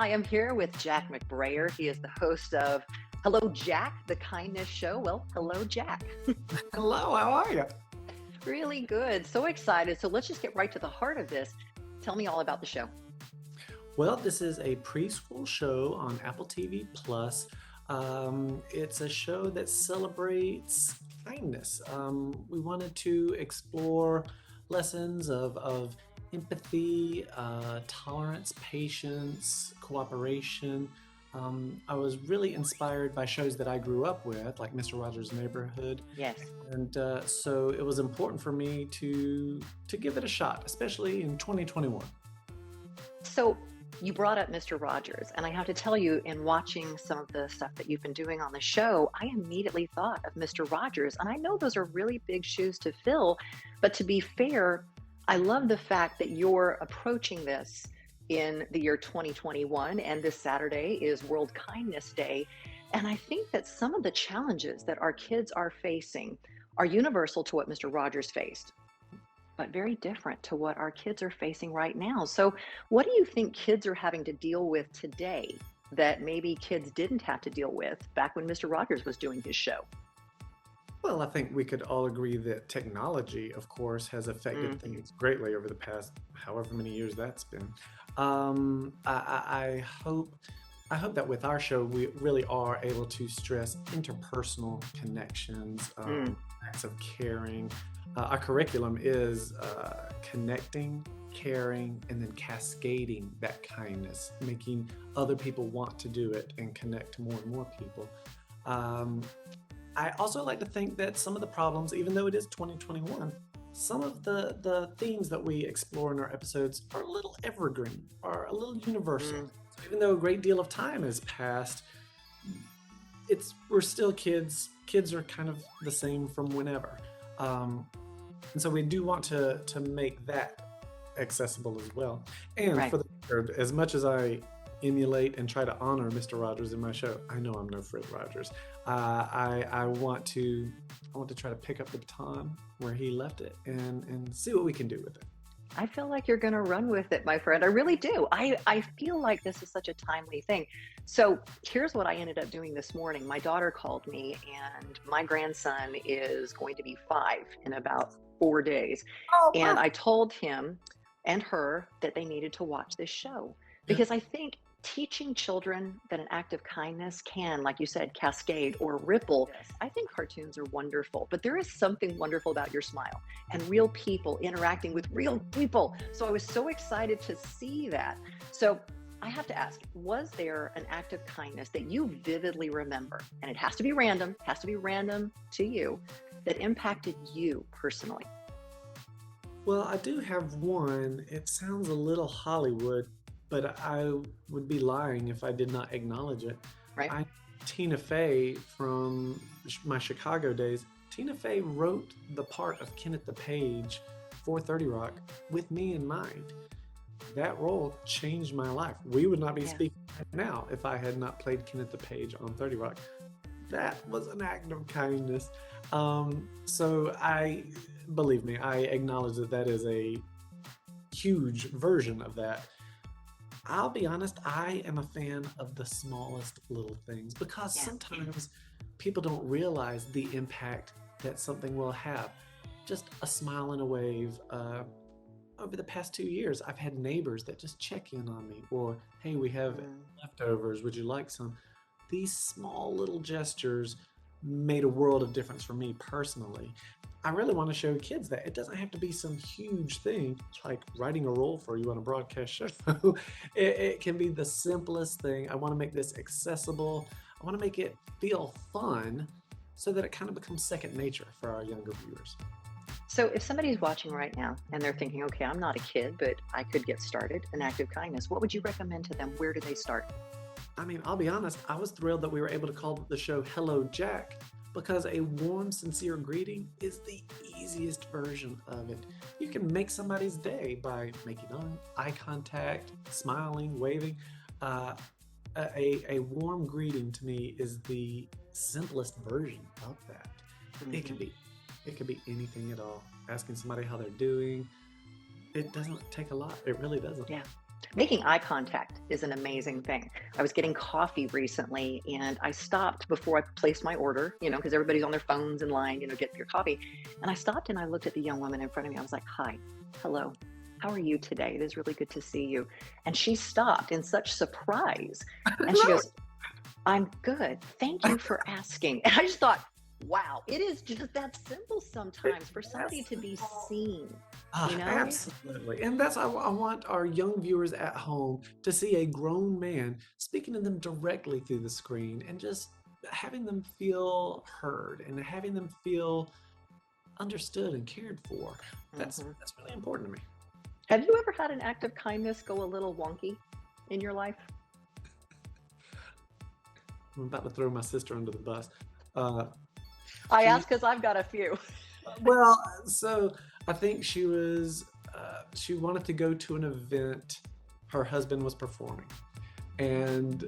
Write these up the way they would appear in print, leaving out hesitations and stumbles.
I am here with Jack McBrayer. He is the host of Hello, Jack, the Kindness Show. Well, hello, Jack. Hello, how are you? Really good. So excited. So let's just get right to the heart of this. Tell me all about the show. Well, this is a preschool show on Apple TV Plus. It's a show that celebrates kindness. We wanted to explore lessons of empathy, tolerance, patience, cooperation. I was really inspired by shows that I grew up with, like Mr. Rodgers' Neighborhood. Yes. And so it was important for me to give it a shot, especially in 2021. So you brought up Mr. Rodgers, and I have to tell you, in watching some of the stuff that you've been doing on the show, I immediately thought of Mr. Rodgers. And I know those are really big shoes to fill, but to be fair, I love the fact that you're approaching this in the year 2021, and this Saturday is World Kindness Day. And I think that some of the challenges that our kids are facing are universal to what Mr. Rodgers faced, but very different to what our kids are facing right now. So what do you think kids are having to deal with today that maybe kids didn't have to deal with back when Mr. Rodgers was doing his show? Well, I think we could all agree that technology, of course, has affected things greatly over the past however many years that's been. I hope that with our show, we really are able to stress interpersonal connections, acts of caring. Our curriculum is connecting, caring, and then cascading that kindness, making other people want to do it and connect to more and more people. I also like to think that some of the problems, even though it is 2021, some of the themes that we explore in our episodes are a little evergreen, are a little universal. So even though a great deal of time has passed, we're still kids. Kids are kind of the same from whenever. And so we do want to make that accessible as well. And for the record, as much as I emulate and try to honor Mr. Rodgers in my show, I know I'm no Fred Rodgers. I want to try to pick up the baton where he left it and see what we can do with it. I feel like you're going to run with it, my friend. I really do. I feel like this is such a timely thing. So here's what I ended up doing this morning. My daughter called me, and my grandson is going to be 5 in about 4 days. Oh, wow. And I told him and her that they needed to watch this show because I think teaching children that an act of kindness can, like you said, cascade or ripple. Yes. I think cartoons are wonderful, but there is something wonderful about your smile and real people interacting with real people. So I was so excited to see that. So I have to ask, was there an act of kindness that you vividly remember, and it has to be random to you, that impacted you personally? Well, I do have one. It sounds a little Hollywood, but I would be lying if I did not acknowledge it. Right. Tina Fey from my Chicago days. Tina Fey wrote the part of Kenneth the Page for 30 Rock with me in mind. That role changed my life. We would not be speaking right now if I had not played Kenneth the Page on 30 Rock. That was an act of kindness. So believe me, I acknowledge that is a huge version of that. I'll be honest, I am a fan of the smallest little things because sometimes people don't realize the impact that something will have. Just a smile and a wave. Over the past 2 years, I've had neighbors that just check in on me, or, hey, we have leftovers, would you like some? These small little gestures made a world of difference for me personally. I really want to show kids that it doesn't have to be some huge thing like writing a role for you on a broadcast show. It can be the simplest thing. I want to make this accessible. I want to make it feel fun so that it kind of becomes second nature for our younger viewers. So if somebody's watching right now and they're thinking, okay, I'm not a kid, but I could get started, an act of kindness, what would you recommend to them? Where do they start? I mean, I'll be honest, I was thrilled that we were able to call the show Hello, Jack, because a warm, sincere greeting is the easiest version of it. You can make somebody's day by making eye contact, smiling, waving. A warm greeting to me is the simplest version of that. It can be anything at all. Asking somebody how they're doing. It doesn't take a lot. It really doesn't. Yeah. Making eye contact is an amazing thing. I was getting coffee recently and I stopped before I placed my order, because everybody's on their phones in line, get your coffee. And I stopped and I looked at the young woman in front of me. I was like, hi, hello, how are you today? It is really good to see you. And she stopped in such surprise. And she goes, I'm good. Thank you for asking. And I just thought, wow, it is just that simple sometimes for somebody to be seen. Absolutely. And that's, I want our young viewers at home to see a grown man speaking to them directly through the screen and just having them feel heard and having them feel understood and cared for. That's really important to me. Have you ever had an act of kindness go a little wonky in your life? I'm about to throw my sister under the bus. I ask because I've got a few. Well, so I think she wanted to go to an event her husband was performing. And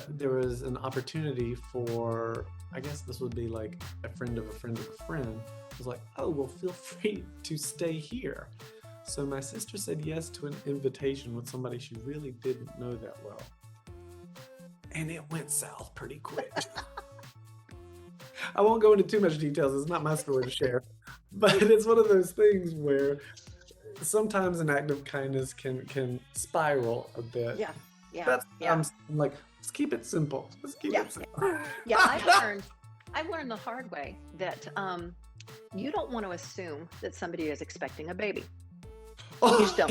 there was an opportunity for, I guess this would be like a friend of a friend of a friend. I was like, oh, well, feel free to stay here. So my sister said yes to an invitation with somebody she really didn't know that well. And it went south pretty quick. I won't go into too much details. It's not my story to share. But it's one of those things where sometimes an act of kindness can spiral a bit. Yeah. I'm like, let's keep it simple. It simple. Yeah, I've learned the hard way that you don't want to assume that somebody is expecting a baby. You just don't.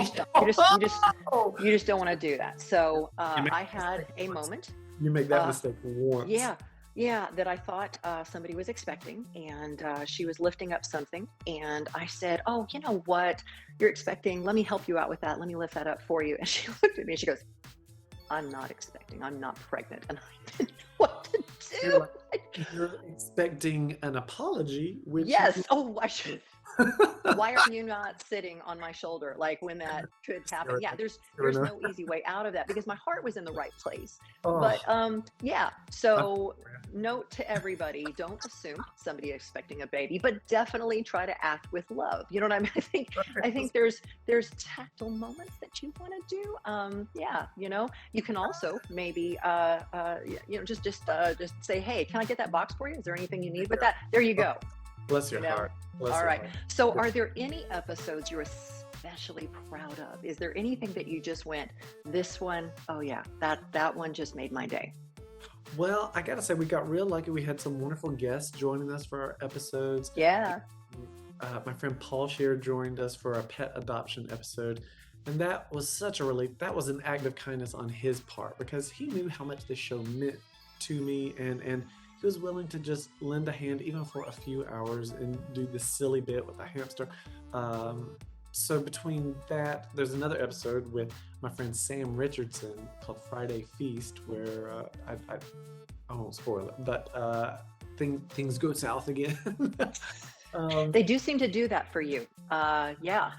You just don't want to do that. So I had a moment. You make that mistake once. Yeah, that I thought somebody was expecting, and she was lifting up something, and I said, oh, you know what? You're expecting. Let me help you out with that. Let me lift that up for you. And she looked at me and she goes, I'm not expecting. I'm not pregnant. And I didn't know what to do. You're expecting an apology, which yes. Oh, I should. Why are you not sitting on my shoulder? Like when that could happen. Yeah, there's no easy way out of that because my heart was in the right place. But so note to everybody, don't assume somebody expecting a baby, but definitely try to act with love. You know what I mean? I think there's tactile moments that you want to do. You can also maybe just say, hey, can I get that box for you? Is there anything you need with that? There you go. Bless your heart. All right. So are there any episodes you're especially proud of? Is there anything that you just went, this one, oh yeah, that one just made my day? Well, I gotta say, we got real lucky. We had some wonderful guests joining us for our episodes. Yeah. My friend Paul Scheer joined us for our pet adoption episode. And that was such a relief. That was an act of kindness on his part because he knew how much this show meant to me, and he was willing to just lend a hand even for a few hours and do this silly bit with a hamster. So between that, there's another episode with my friend Sam Richardson called Friday Feast, where I won't spoil it, but things go south again. They do seem to do that for you. Yeah.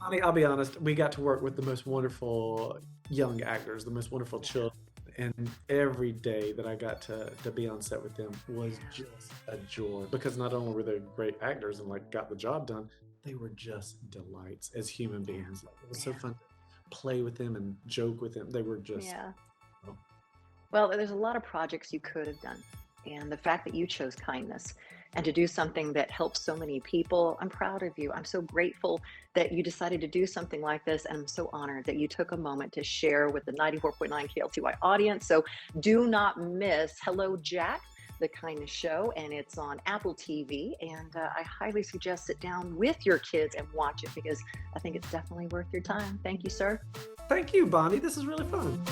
I'll be honest, we got to work with the most wonderful young actors, the most wonderful children. And every day that I got to be on set with them was just a joy because not only were they great actors and got the job done, they were just delights as human beings. It was so fun to play with them and joke with them. They were just... Yeah. Well, there's a lot of projects you could have done. And the fact that you chose kindness and to do something that helps so many people, I'm proud of you. I'm so grateful that you decided to do something like this. And I'm so honored that you took a moment to share with the 94.9 KLTY audience. So do not miss Hello, Jack, the Kindness Show. And it's on Apple TV. And I highly suggest sit down with your kids and watch it because I think it's definitely worth your time. Thank you, sir. Thank you, Bonnie. This is really fun.